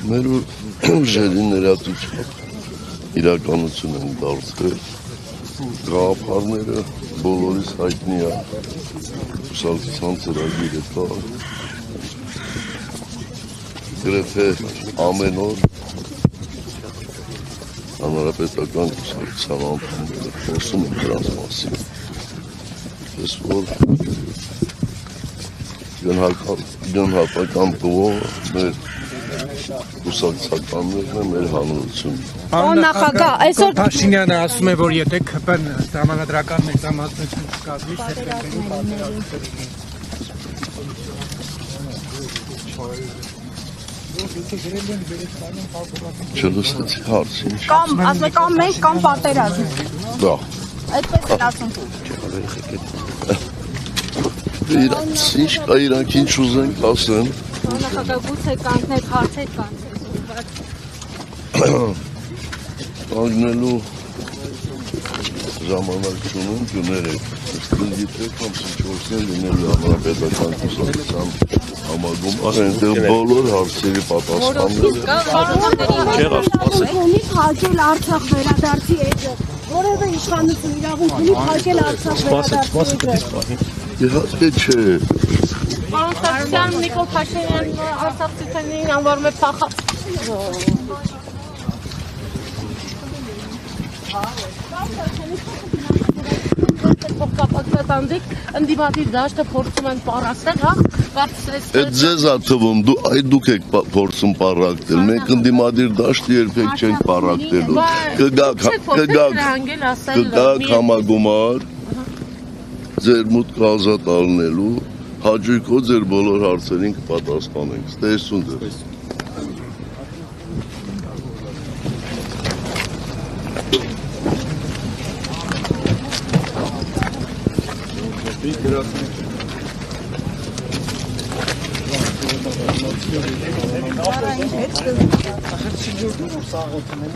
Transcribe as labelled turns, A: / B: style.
A: Մեր ուժերի ներածությամբ իրականություն են դարձել, գաղափարները բոլորիս հայտնի է, կուսակցության ծրագիրը կա, գրեթե ամեն օր հանրապետական կուսակցության անդամները խոսում են դրանց մասին, ես որ գնահատական տվող մեր կուսակցականներն է մեր հանրությունը։
B: Նախագահ, այսօր
C: Փաշինյանը ասում է, որ եթե ԿՊ-ն համանդրական մեծամասնություն չկազմի, սեպտեմբերի պատերազմը
A: Չլսեցի հարցին։
B: կամ ասեք կամ մենք կամ պատերազմ։
A: Դա։
B: Այդպես է ասում։
A: Իրանց ինչ կա, իրանք ինչ ուզենք ասեն։
B: Նախագահ, գուցե կանքնեք, հարցեք կանքնեք։
A: Կանգնելու ժամանակ չունեմ, գներեք։ Գիտեք, կամ ինչ-որսեն լինելու հանրապետական կուսակցության համագումար, այնտեղ բոլոր հարցերի պատասխանները։
B: Ունի փակել Արցախ վերադարձի էջը։ Որևէ իշխանություն իրավունք ունի փակել Արցախ վերադարձի էջը։
A: Իհարկե չէ։
B: Պարոն Սարգսյան, Նիկոլ Փաշինյանն արցախցիներին անվանում է փախած։ Փոխկապակցատանդիկ ընդդիմադիր դաշտը փորձում են պարասել, հա?
A: Այդ ձեզ ա թվում, դուք եք փորձում պարակտել, մենք ընդդիմադիր դաշտը երբեք չենք պարակտելու։ Կգաք համագումար, ձեր մուտքը ազատ ալնելու, հաճույքով ձեր բոլոր հարցերին կպատասխանենք։ Տեսություն ձեզ։
D: Ախր չի ջուրդում որ սաղոթում են